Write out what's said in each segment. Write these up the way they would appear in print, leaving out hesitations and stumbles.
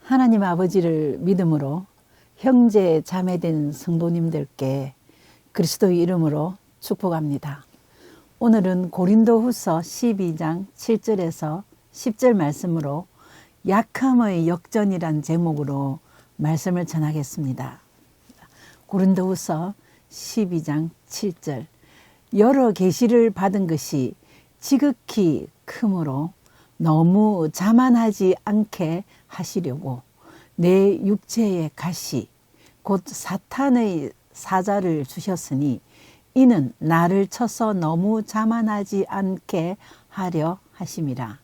하나님 아버지를 믿음으로 형제 자매된 성도님들께 그리스도의 이름으로 축복합니다. 오늘은 고린도후서 12장 7절에서 10절 말씀으로 약함의 역전이란 제목으로 말씀을 전하겠습니다. 고린도후서 12장 7절 여러 계시를 받은 것이 지극히 크므로 너무 자만하지 않게 하시려고 내 육체의 가시 곧 사탄의 사자를 주셨으니 이는 나를 쳐서 너무 자만하지 않게 하려 하심이라.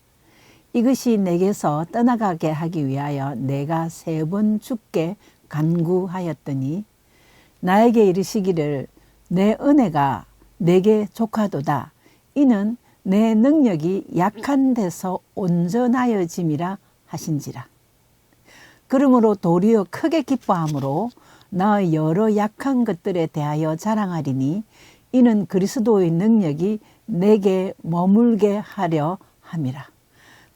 이것이 내게서 떠나가게 하기 위하여 내가 3번 죽게 간구하였더니 나에게 이르시기를 내 은혜가 내게 족하도다. 이는 내 능력이 약한 데서 온전하여짐이라 하신지라. 그러므로 도리어 크게 기뻐함으로 나의 여러 약한 것들에 대하여 자랑하리니 이는 그리스도의 능력이 내게 머물게 하려 함이라.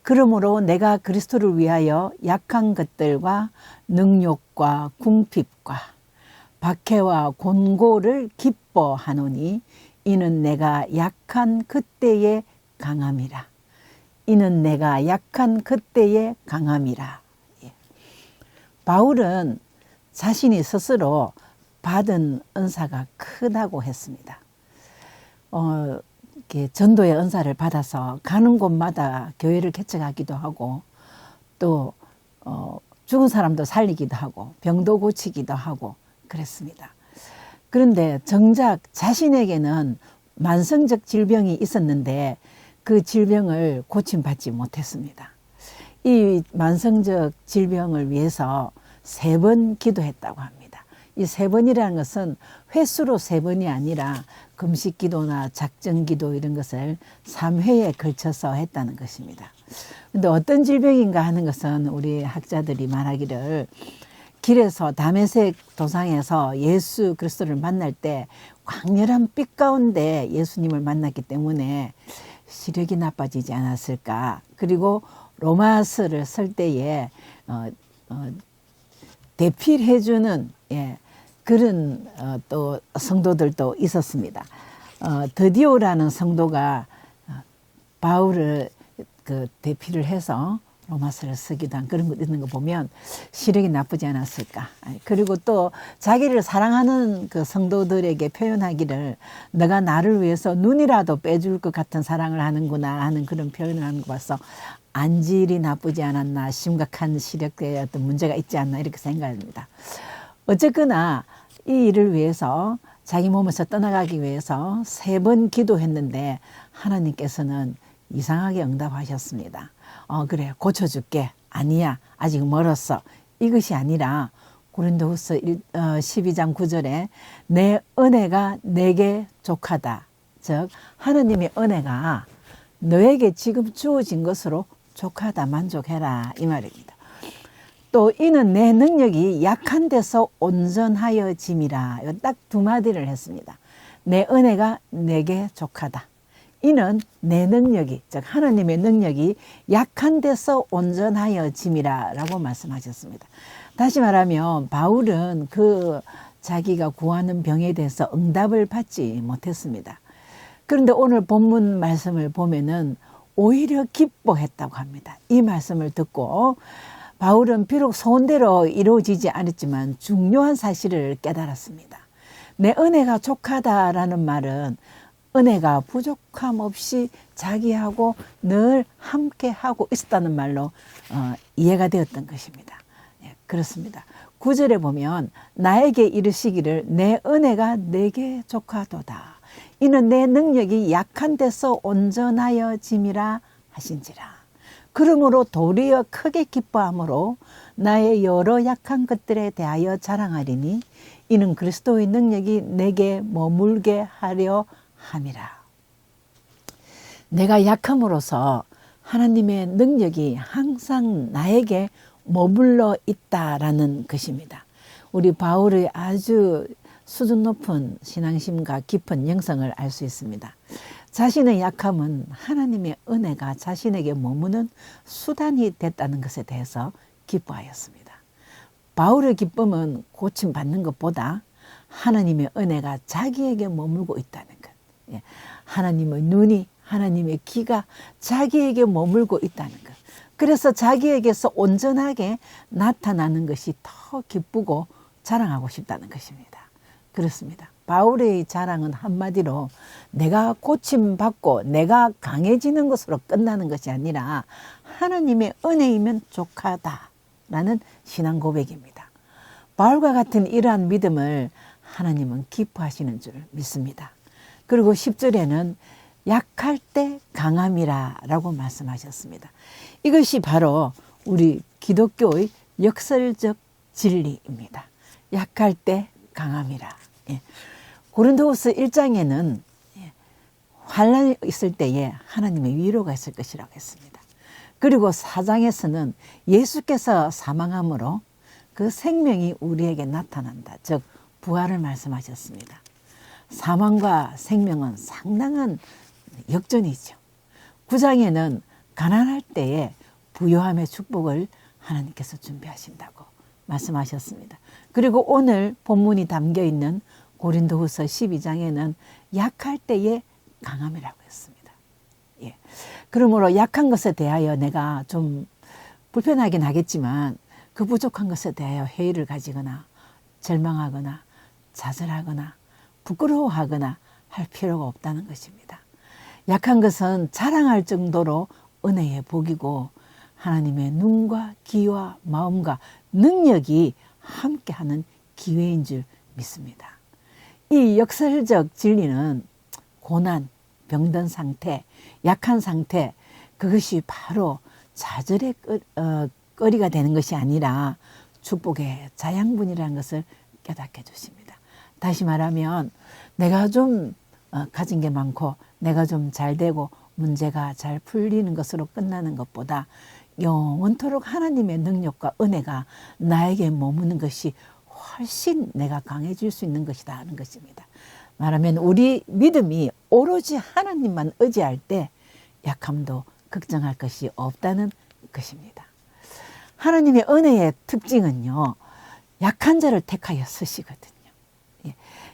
그러므로 내가 그리스도를 위하여 약한 것들과 능욕과 궁핍과 박해와 곤고를 기뻐하노니 이는 내가 약한 그때의 강함이라. 이는 내가 약한 그때의 강함이라. 바울은 자신이 스스로 받은 은사가 크다고 했습니다. 전도의 은사를 받아서 가는 곳마다 교회를 개척하기도 하고 또 죽은 사람도 살리기도 하고 병도 고치기도 하고 그랬습니다. 그런데 정작 자신에게는 만성적 질병이 있었는데 그 질병을 고침받지 못했습니다. 이 만성적 질병을 위해서 3번 기도했다고 합니다. 이 3번이라는 것은 횟수로 3번이 아니라 금식기도나 작정기도 이런 것을 3회에 걸쳐서 했다는 것입니다. 그런데 어떤 질병인가 하는 것은 우리 학자들이 말하기를 길에서 다메섹 도상에서 예수 그리스도를 만날 때 광렬한 빛 가운데 예수님을 만났기 때문에 시력이 나빠지지 않았을까. 그리고 로마서를 쓸 때에 대필해주는 그런 또 성도들도 있었습니다. 드디오라는 성도가 바울을 대필을 해서 로마서를 쓰기도 한 그런 거 있는 거 보면 시력이 나쁘지 않았을까. 그리고 또 자기를 사랑하는 그 성도들에게 표현하기를 너가 나를 위해서 눈이라도 빼줄 것 같은 사랑을 하는구나 하는 그런 표현을 하는 거 봐서 안질이 나쁘지 않았나, 심각한 시력에 어떤 문제가 있지 않나 이렇게 생각합니다. 어쨌거나 이 일을 위해서 자기 몸에서 떠나가기 위해서 3번 기도했는데 하나님께서는 이상하게 응답하셨습니다. 그래 고쳐줄게. 아니야 아직 멀었어. 이것이 아니라 고린도후서 12장 9절에 내 은혜가 내게 족하다. 즉 하나님의 은혜가 너에게 지금 주어진 것으로 족하다, 만족해라 이 말입니다. 또 이는 내 능력이 약한 데서 온전하여짐이라. 딱 2마디를 했습니다. 내 은혜가 내게 족하다. 이는 내 능력이, 즉 하나님의 능력이 약한 데서 온전하여짐이라 라고 말씀하셨습니다. 다시 말하면 바울은 자기가 구하는 병에 대해서 응답을 받지 못했습니다. 그런데 오늘 본문 말씀을 보면은 오히려 기뻐했다고 합니다. 이 말씀을 듣고 바울은 비록 소원대로 이루어지지 않았지만 중요한 사실을 깨달았습니다. 내 은혜가 족하다라는 말은 은혜가 부족함 없이 자기하고 늘 함께하고 있었다는 말로 이해가 되었던 것입니다. 그렇습니다. 9절에 보면 나에게 이르시기를 내 은혜가 내게 족하도다. 이는 내 능력이 약한 데서 온전하여짐이라 하신지라. 그러므로 도리어 크게 기뻐함으로 나의 여러 약한 것들에 대하여 자랑하리니 이는 그리스도의 능력이 내게 머물게 하려 함이라. 내가 약함으로써 하나님의 능력이 항상 나에게 머물러 있다라는 것입니다. 우리 바울의 아주 수준 높은 신앙심과 깊은 영성을 알 수 있습니다. 자신의 약함은 하나님의 은혜가 자신에게 머무는 수단이 됐다는 것에 대해서 기뻐하였습니다. 바울의 기쁨은 고침받는 것보다 하나님의 은혜가 자기에게 머물고 있다는 것. 하나님의 눈이, 하나님의 귀가 자기에게 머물고 있다는 것. 그래서 자기에게서 온전하게 나타나는 것이 더 기쁘고 자랑하고 싶다는 것입니다. 그렇습니다. 바울의 자랑은 한마디로 내가 고침받고 내가 강해지는 것으로 끝나는 것이 아니라 하나님의 은혜이면 족하다라는 신앙 고백입니다. 바울과 같은 이러한 믿음을 하나님은 기뻐하시는 줄 믿습니다. 그리고 10절에는 약할 때 강함이라 라고 말씀하셨습니다. 이것이 바로 우리 기독교의 역설적 진리입니다. 약할 때 강함이라. 고린도후서 1장에는 환난이 있을 때에 하나님의 위로가 있을 것이라고 했습니다. 그리고 4장에서는 예수께서 사망함으로 그 생명이 우리에게 나타난다. 즉 부활을 말씀하셨습니다. 사망과 생명은 상당한 역전이죠. 9장에는 가난할 때에 부요함의 축복을 하나님께서 준비하신다고 말씀하셨습니다. 그리고 오늘 본문이 담겨있는 고린도후서 12장에는 약할 때에 강함이라고 했습니다. 그러므로 약한 것에 대하여 내가 좀 불편하긴 하겠지만 그 부족한 것에 대하여 회의를 가지거나 절망하거나 좌절하거나 부끄러워하거나 할 필요가 없다는 것입니다. 약한 것은 자랑할 정도로 은혜의 복이고 하나님의 눈과 귀와 마음과 능력이 함께하는 기회인 줄 믿습니다. 이 역설적 진리는 고난, 병든 상태, 약한 상태, 그것이 바로 좌절의 거리가 되는 것이 아니라 축복의 자양분이라는 것을 깨닫게 해주십니다. 다시 말하면 내가 좀 가진 게 많고 내가 좀 잘 되고 문제가 잘 풀리는 것으로 끝나는 것보다 영원토록 하나님의 능력과 은혜가 나에게 머무는 것이 훨씬 내가 강해질 수 있는 것이다 하는 것입니다. 말하면 우리 믿음이 오로지 하나님만 의지할 때 약함도 걱정할 것이 없다는 것입니다. 하나님의 은혜의 특징은요, 약한 자를 택하여 쓰시거든요.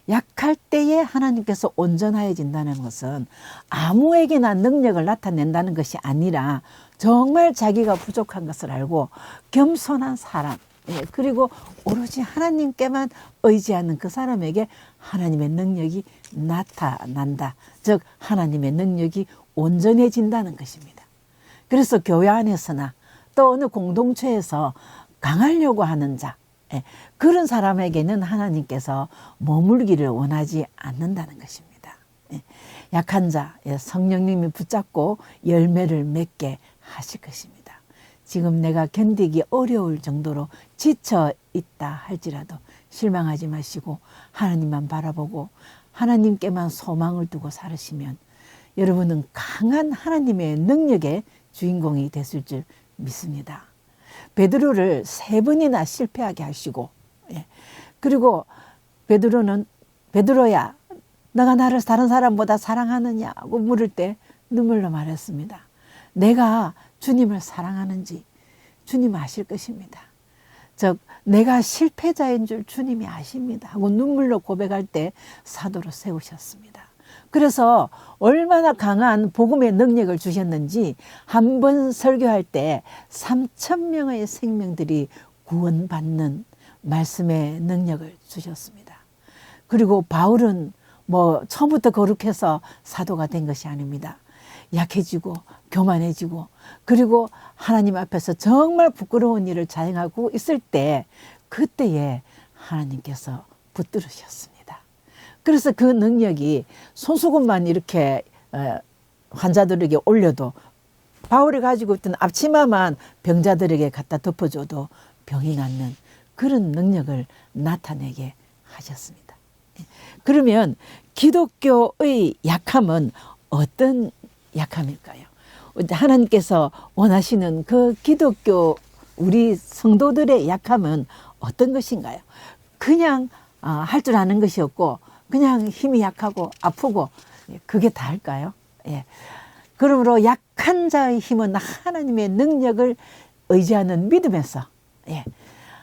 약할 때에 하나님께서 온전하여진다는 것은 아무에게나 능력을 나타낸다는 것이 아니라 정말 자기가 부족한 것을 알고 겸손한 사람, 그리고 오로지 하나님께만 의지하는 그 사람에게 하나님의 능력이 나타난다. 즉 하나님의 능력이 온전해진다는 것입니다. 그래서 교회 안에서나 또 어느 공동체에서 강하려고 하는 자, 그런 사람에게는 하나님께서 머물기를 원하지 않는다는 것입니다. 약한 자, 성령님이 붙잡고 열매를 맺게 하실 것입니다. 지금 내가 견디기 어려울 정도로 지쳐 있다 할지라도 실망하지 마시고 하나님만 바라보고 하나님께만 소망을 두고 살으시면 여러분은 강한 하나님의 능력의 주인공이 됐을 줄 믿습니다. 베드로를 3번이나 실패하게 하시고, 그리고 베드로는 베드로야 너가 나를 다른 사람보다 사랑하느냐고 물을 때 눈물로 말했습니다. 내가 주님을 사랑하는지 주님 아실 것입니다. 즉 내가 실패자인 줄 주님이 아십니다 하고 눈물로 고백할 때 사도로 세우셨습니다. 그래서 얼마나 강한 복음의 능력을 주셨는지 한 번 설교할 때 3,000명의 생명들이 구원받는 말씀의 능력을 주셨습니다. 그리고 바울은 처음부터 거룩해서 사도가 된 것이 아닙니다. 약해지고 교만해지고 그리고 하나님 앞에서 정말 부끄러운 일을 자행하고 있을 때 그때에 하나님께서 붙들으셨습니다. 그래서 그 능력이 손수건만 이렇게 환자들에게 올려도 바울이 가지고 있던 앞치마만 병자들에게 갖다 덮어줘도 병이 낫는 그런 능력을 나타내게 하셨습니다. 그러면 기독교의 약함은 어떤 약함일까요? 하나님께서 원하시는 그 기독교 우리 성도들의 약함은 어떤 것인가요? 그냥 할 줄 아는 것이 없고 그냥 힘이 약하고 아프고 그게 다일까요? 예. 그러므로 약한 자의 힘은 하나님의 능력을 의지하는 믿음에서, 예.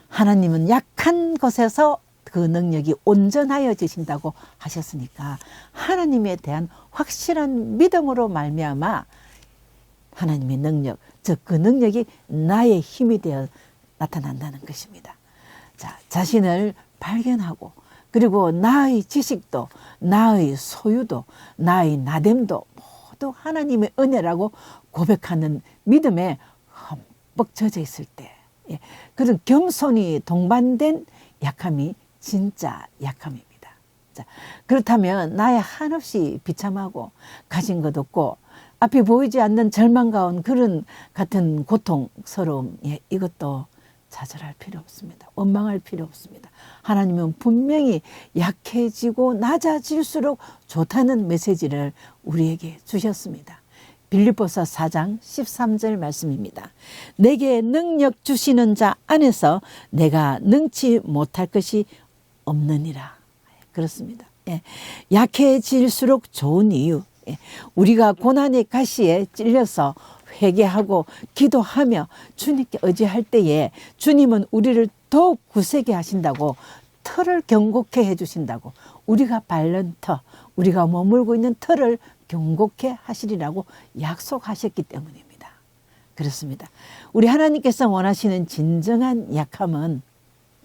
하나님은 약한 것에서 그 능력이 온전하여 지신다고 하셨으니까 하나님에 대한 확실한 믿음으로 말미암아 하나님의 능력, 즉 그 능력이 나의 힘이 되어 나타난다는 것입니다. 자, 자신을 발견하고 그리고 나의 지식도 나의 소유도 나의 나됨도 모두 하나님의 은혜라고 고백하는 믿음에 흠뻑 젖어 있을 때, 예, 그런 겸손이 동반된 약함이 진짜 약함입니다. 자, 그렇다면 나의 한없이 비참하고 가진 것 없고 앞이 보이지 않는 절망 가운 그런 같은 고통스러움, 예, 이것도 좌절할 필요 없습니다. 원망할 필요 없습니다. 하나님은 분명히 약해지고 낮아질수록 좋다는 메시지를 우리에게 주셨습니다. 빌립보서 4장 13절 말씀입니다. 내게 능력 주시는 자 안에서 내가 능치 못할 것이 없느니라. 그렇습니다. 예. 약해질수록 좋은 이유, 예. 우리가 고난의 가시에 찔려서 회개하고 기도하며 주님께 의지할 때에 주님은 우리를 더욱 굳세게 하신다고, 터를 견고케 해주신다고, 우리가 밟는 터, 우리가 머물고 있는 터를 견고케 하시리라고 약속하셨기 때문입니다. 그렇습니다. 우리 하나님께서 원하시는 진정한 약함은,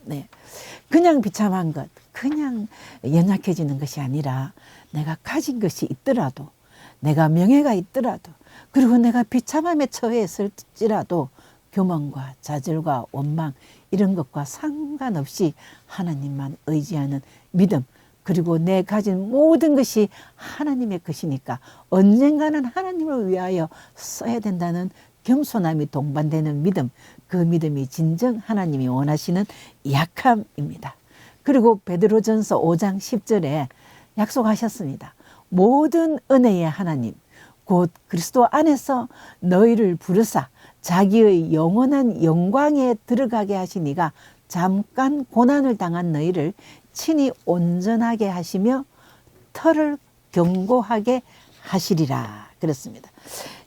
네, 그냥 비참한 것, 그냥 연약해지는 것이 아니라 내가 가진 것이 있더라도, 내가 명예가 있더라도, 그리고 내가 비참함에 처해있을지라도 교만과 좌절과 원망 이런 것과 상관없이 하나님만 의지하는 믿음, 그리고 내 가진 모든 것이 하나님의 것이니까 언젠가는 하나님을 위하여 써야 된다는 겸손함이 동반되는 믿음, 그 믿음이 진정 하나님이 원하시는 약함입니다. 그리고 베드로전서 5장 10절에 약속하셨습니다. 모든 은혜의 하나님 곧 그리스도 안에서 너희를 부르사 자기의 영원한 영광에 들어가게 하시니가 잠깐 고난을 당한 너희를 친히 온전하게 하시며 터를 견고하게 하시리라. 그렇습니다.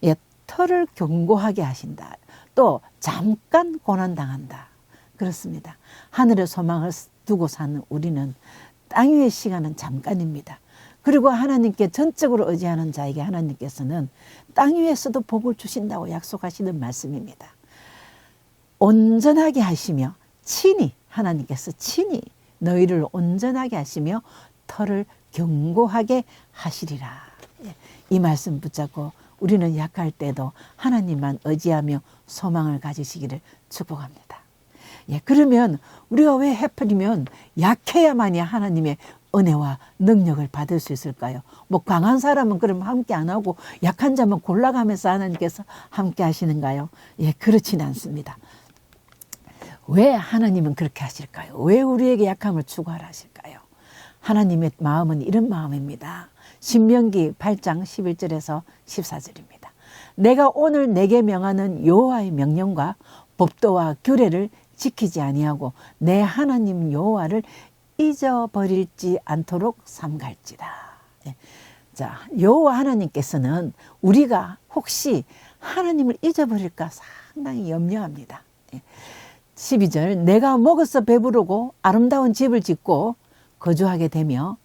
예, 터를 견고하게 하신다. 또 잠깐 고난 당한다. 그렇습니다. 하늘의 소망을 두고 사는 우리는 땅 위의 시간은 잠깐입니다. 그리고 하나님께 전적으로 의지하는 자에게 하나님께서는 땅 위에서도 복을 주신다고 약속하시는 말씀입니다. 온전하게 하시며 친히, 하나님께서 친히 너희를 온전하게 하시며 터를 견고하게 하시리라. 이 말씀 붙잡고 우리는 약할 때도 하나님만 의지하며 소망을 가지시기를 축복합니다. 예, 그러면 우리가 왜 하필이면 약해야만이 하나님의 은혜와 능력을 받을 수 있을까요? 뭐 강한 사람은 그럼 함께 안 하고 약한 자만 골라가면서 하나님께서 함께 하시는가요? 예, 그렇지는 않습니다. 왜 하나님은 그렇게 하실까요? 왜 우리에게 약함을 추구하라 하실까요? 하나님의 마음은 이런 마음입니다. 신명기 8장 11절에서 14절입니다. 내가 오늘 내게 명하는 여호와의 명령과 법도와 규례를 지키지 아니하고 내 하나님 여호와를 잊어버릴지 않도록 삼갈지라. 예. 자, 여호와 하나님께서는 우리가 혹시 하나님을 잊어버릴까 상당히 염려합니다. 예. 12절 내가 먹어서 배부르고 아름다운 집을 짓고 거주하게 되며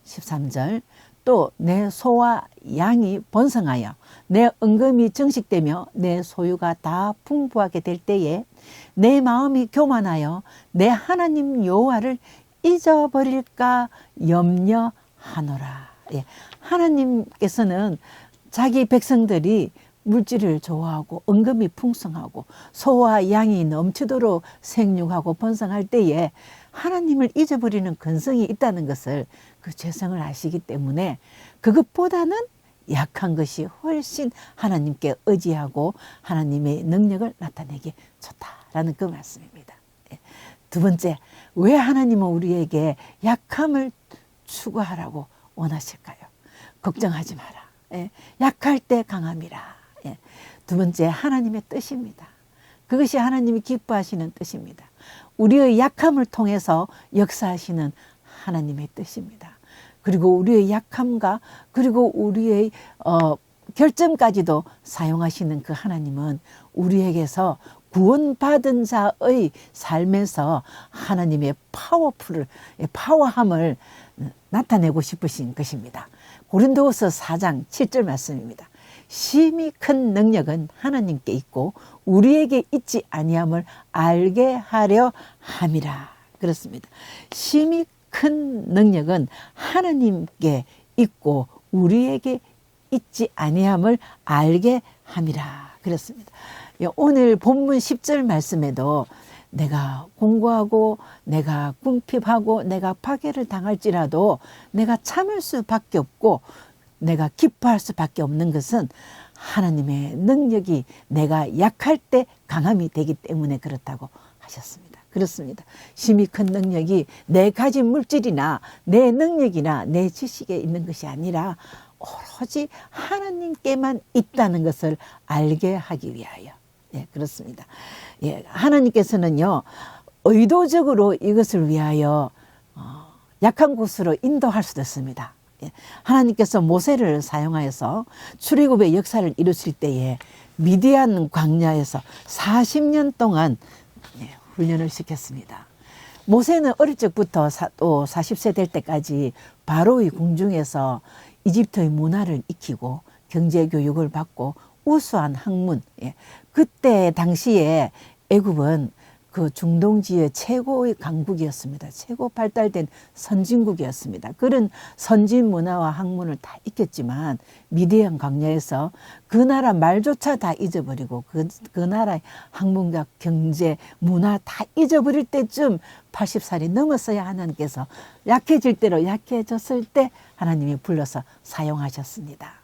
13절 또 내 소와 양이 번성하여 내 은금이 정식되며 내 소유가 다 풍부하게 될 때에 내 마음이 교만하여 내 하나님 여호와를 잊어버릴까 염려하노라. 예. 하나님께서는 자기 백성들이 물질을 좋아하고 은금이 풍성하고 소와 양이 넘치도록 생육하고 번성할 때에 하나님을 잊어버리는 근성이 있다는 것을 그 죄성을 아시기 때문에 그것보다는 약한 것이 훨씬 하나님께 의지하고 하나님의 능력을 나타내기 좋다라는 그 말씀입니다. 예. 두 번째, 왜 하나님은 우리에게 약함을 추구하라고 원하실까요? 걱정하지 마라. 예. 약할 때 강함이라. 예. 두 번째, 하나님의 뜻입니다. 그것이 하나님이 기뻐하시는 뜻입니다. 우리의 약함을 통해서 역사하시는 하나님의 뜻입니다. 그리고 우리의 약함과 그리고 우리의 결점까지도 사용하시는 그 하나님은 우리에게서 구원받은 자의 삶에서 하나님의 파워함을 나타내고 싶으신 것입니다. 고린도후서 4장 7절 말씀입니다. 심히 큰 능력은 하나님께 있고 우리에게 있지 아니함을 알게 하려 함이라. 그렇습니다. 심히 큰 능력은 하나님께 있고 우리에게 있지 아니함을 알게 함이라. 그렇습니다. 오늘 본문 10절 말씀에도 내가 공고하고 내가 궁핍하고 내가 파괴를 당할지라도 내가 참을 수밖에 없고 내가 기뻐할 수밖에 없는 것은 하나님의 능력이 내가 약할 때 강함이 되기 때문에 그렇다고 하셨습니다. 그렇습니다. 심히 큰 능력이 내 가진 물질이나 내 능력이나 내 지식에 있는 것이 아니라 오로지 하나님께만 있다는 것을 알게 하기 위하여. 예, 그렇습니다. 예, 하나님께서는요, 의도적으로 이것을 위하여 약한 곳으로 인도할 수도 있습니다. 예, 하나님께서 모세를 사용하여서 출애굽의 역사를 이루실 때에 미디안 광야에서 40년 동안 훈련을 시켰습니다. 모세는 어릴 적부터 또 40세 될 때까지 바로의 궁중에서 이집트의 문화를 익히고 경제교육을 받고 우수한 학문, 그때 당시에 애굽은 그 중동지의 최고의 강국이었습니다. 최고 발달된 선진국이었습니다. 그런 선진 문화와 학문을 다 익혔지만 미디안 광야에서 그 나라 말조차 다 잊어버리고 그 나라의 학문과 경제, 문화 다 잊어버릴 때쯤 80살이 넘었어야 하나님께서 약해질 대로 약해졌을 때 하나님이 불러서 사용하셨습니다.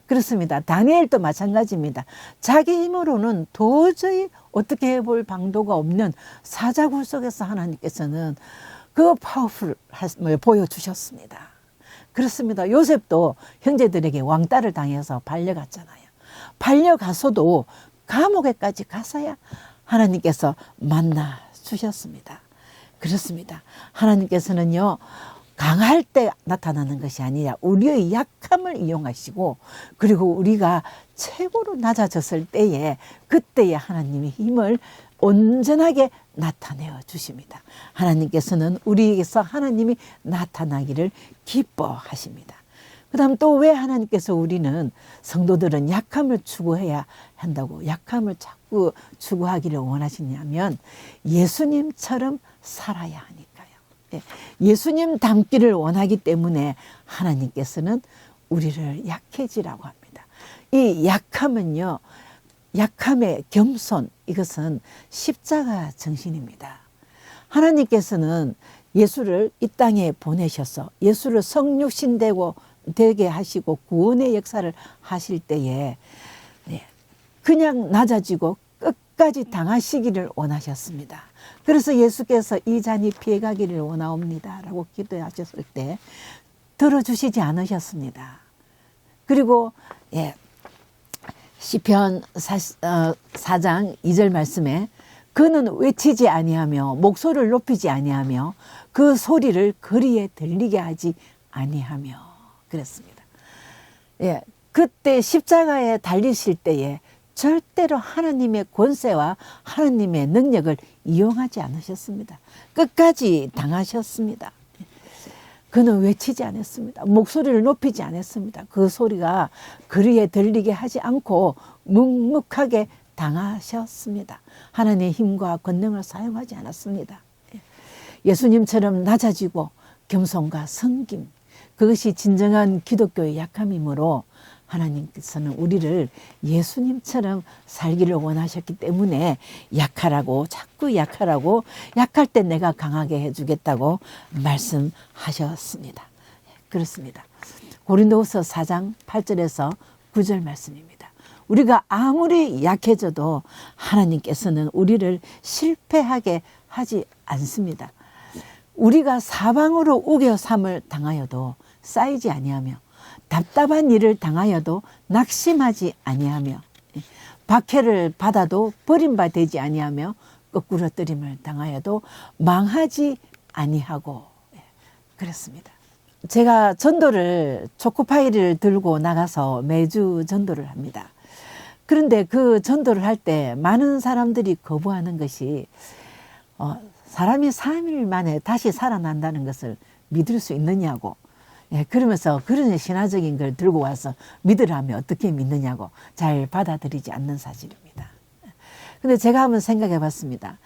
그렇습니다. 다니엘도 마찬가지입니다. 자기 힘으로는 도저히 어떻게 해볼 방도가 없는 사자굴 속에서 하나님께서는 그 파워풀함을 보여주셨습니다. 그렇습니다. 요셉도 형제들에게 왕따를 당해서 발려갔잖아요. 발려가서도 감옥에까지 가서야 하나님께서 만나 주셨습니다. 그렇습니다. 하나님께서는요, 강할 때 나타나는 것이 아니라 우리의 약함을 이용하시고 그리고 우리가 최고로 낮아졌을 때에 그때에 하나님의 힘을 온전하게 나타내어 주십니다. 하나님께서는 우리에게서 하나님이 나타나기를 기뻐하십니다. 그 다음 또 왜 하나님께서 우리는 성도들은 약함을 추구해야 한다고 약함을 자꾸 추구하기를 원하시냐면 예수님처럼 살아야 하니까요. 예수님 닮기를 원하기 때문에 하나님께서는 우리를 약해지라고 합니다. 이 약함은요, 약함의 겸손, 이것은 십자가 정신입니다. 하나님께서는 예수를 이 땅에 보내셔서 예수를 성육신 되게 하시고 구원의 역사를 하실 때에 그냥 낮아지고 끝까지 당하시기를 원하셨습니다. 그래서 예수께서 이 잔이 피해가기를 원하옵니다 라고 기도하셨을 때 들어주시지 않으셨습니다. 그리고 시편 4장 2절 말씀에 그는 외치지 아니하며 목소리를 높이지 아니하며 그 소리를 거리에 들리게 하지 아니하며 그랬습니다. 그때 십자가에 달리실 때에 절대로 하나님의 권세와 하나님의 능력을 이용하지 않으셨습니다. 끝까지 당하셨습니다. 그는 외치지 않았습니다. 목소리를 높이지 않았습니다. 그 소리가 거리에 들리게 하지 않고 묵묵하게 당하셨습니다. 하나님의 힘과 권능을 사용하지 않았습니다. 예수님처럼 낮아지고 겸손과 섬김, 그것이 진정한 기독교의 약함이므로 하나님께서는 우리를 예수님처럼 살기를 원하셨기 때문에 약하라고 자꾸 약하라고 약할 때 내가 강하게 해주겠다고 말씀하셨습니다. 그렇습니다. 고린도후서 4장 8절에서 9절 말씀입니다. 우리가 아무리 약해져도 하나님께서는 우리를 실패하게 하지 않습니다. 우리가 사방으로 우겨삼을 당하여도 쌓이지 아니하며 답답한 일을 당하여도 낙심하지 아니하며 박해를 받아도 버림받지 아니하며 거꾸로 뜨림을 당하여도 망하지 아니하고, 예, 그렇습니다. 제가 전도를 초코파이를 들고 나가서 매주 전도를 합니다. 그런데 그 전도를 할 때 많은 사람들이 거부하는 것이 사람이 3일 만에 다시 살아난다는 것을 믿을 수 있느냐고, 예, 그러면서 그런 신화적인 걸 들고 와서 믿으라면 어떻게 믿느냐고 잘 받아들이지 않는 사실입니다. 근데 제가 한번 생각해 봤습니다.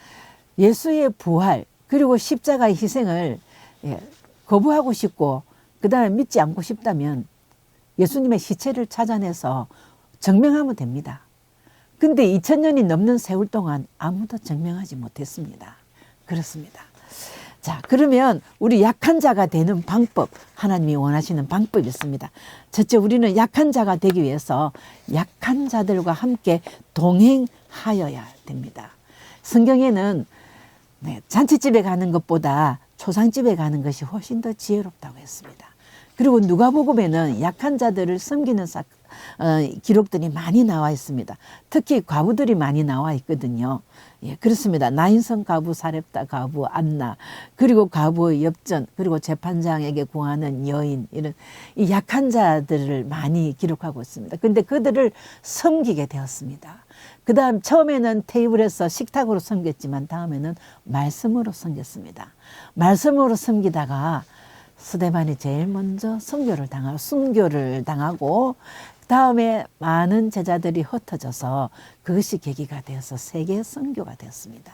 예수의 부활 그리고 십자가의 희생을, 예, 거부하고 싶고 그 다음에 믿지 않고 싶다면 예수님의 시체를 찾아내서 증명하면 됩니다. 근데 2000년이 넘는 세월 동안 아무도 증명하지 못했습니다. 그렇습니다. 자, 그러면 우리 약한 자가 되는 방법, 하나님이 원하시는 방법이 있습니다. 첫째, 우리는 약한 자가 되기 위해서 약한 자들과 함께 동행하여야 됩니다. 성경에는, 네, 잔치집에 가는 것보다 초상집에 가는 것이 훨씬 더 지혜롭다고 했습니다. 그리고 누가복음에는 약한 자들을 섬기는 기록들이 많이 나와 있습니다. 특히 과부들이 많이 나와 있거든요. 예, 그렇습니다. 나인성 과부, 사렙다 과부, 안나, 그리고 과부의 엽전, 그리고 재판장에게 구하는 여인, 이런 이 약한 자들을 많이 기록하고 있습니다. 근데 그들을 섬기게 되었습니다. 그 다음 처음에는 테이블에서 식탁으로 섬겼지만 다음에는 말씀으로 섬겼습니다. 말씀으로 섬기다가 스데반이 제일 먼저 순교를 당하고 다음에 많은 제자들이 흩어져서 그것이 계기가 되어서 세계 선교가 되었습니다.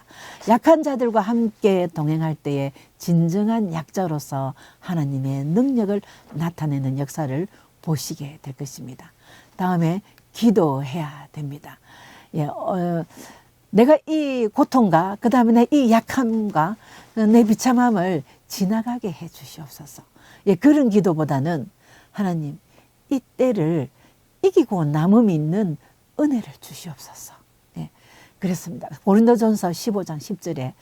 약한 자들과 함께 동행할 때에 진정한 약자로서 하나님의 능력을 나타내는 역사를 보시게 될 것입니다. 다음에 기도해야 됩니다. 예, 내가 이 고통과 그 다음에 내 이 약함과 내 비참함을 지나가게 해 주시옵소서. 예, 그런 기도보다는 하나님 이 때를 이기고 남음이 있는 은혜를 주시옵소서. 예, 그랬습니다. 고린도전서 15장 10절에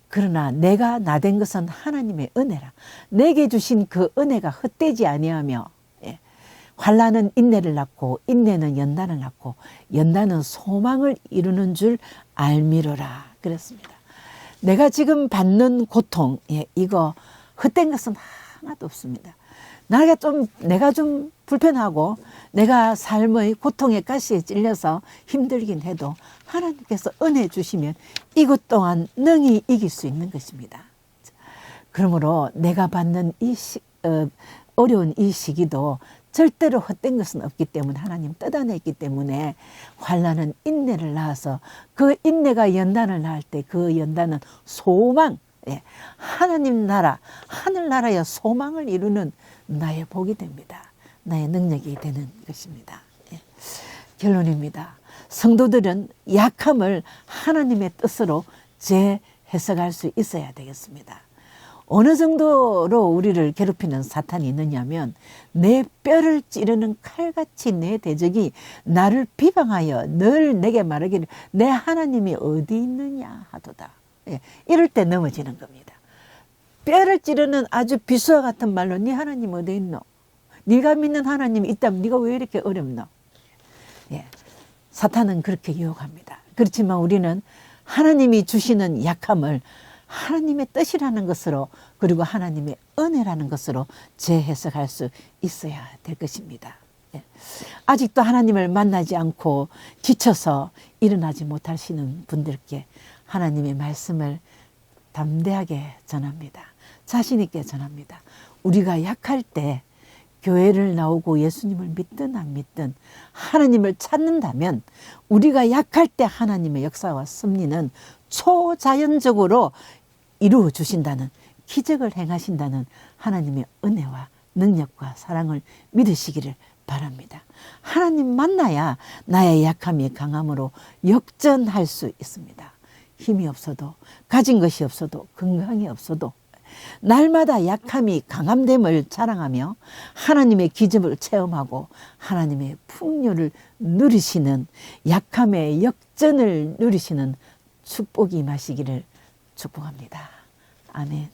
그러나 내가 나된 것은 하나님의 은혜라. 내게 주신 그 은혜가 헛되지 아니하며, 예, 환난은 인내를 낳고 인내는 연단을 낳고 연단은 소망을 이루는 줄 알미로라. 그랬습니다. 내가 지금 받는 고통, 예, 이거 헛된 것은 하나도 없습니다. 내가 좀 불편하고 내가 삶의 고통의 가시에 찔려서 힘들긴 해도 하나님께서 은혜 주시면 이것 또한 능히 이길 수 있는 것입니다. 그러므로 내가 받는 어려운 이 시기도 절대로 헛된 것은 없기 때문에 하나님 뜻 안에 있기 때문에 환난은 인내를 낳아서 그 인내가 연단을 낳을 때 그 연단은 소망, 예, 하나님 나라, 하늘나라의 소망을 이루는 나의 복이 됩니다. 나의 능력이 되는 것입니다. 예. 결론입니다. 성도들은 약함을 하나님의 뜻으로 재해석할 수 있어야 되겠습니다. 어느 정도로 우리를 괴롭히는 사탄이 있느냐면 내 뼈를 찌르는 칼같이 내 대적이 나를 비방하여 늘 내게 말하기를 내 하나님이 어디 있느냐 하도다. 예, 이럴 때 넘어지는 겁니다. 뼈를 찌르는 아주 비수와 같은 말로 네 하나님 어디 있노? 네가 믿는 하나님이 있다면 네가 왜 이렇게 어렵노? 예, 사탄은 그렇게 유혹합니다. 그렇지만 우리는 하나님이 주시는 약함을 하나님의 뜻이라는 것으로 그리고 하나님의 은혜라는 것으로 재해석할 수 있어야 될 것입니다. 예. 아직도 하나님을 만나지 않고 지쳐서 일어나지 못하시는 분들께 하나님의 말씀을 담대하게 전합니다. 자신 있게 전합니다. 우리가 약할 때 교회를 나오고 예수님을 믿든 안 믿든 하나님을 찾는다면 우리가 약할 때 하나님의 역사와 섭리는 초자연적으로 이루어 주신다는, 기적을 행하신다는 하나님의 은혜와 능력과 사랑을 믿으시기를 바랍니다. 하나님 만나야 나의 약함이 강함으로 역전할 수 있습니다. 힘이 없어도, 가진 것이 없어도, 건강이 없어도 날마다 약함이 강함됨을 자랑하며 하나님의 기적을 체험하고 하나님의 풍요를 누리시는, 약함의 역전을 누리시는 축복이 임하시기를 축복합니다. 아멘.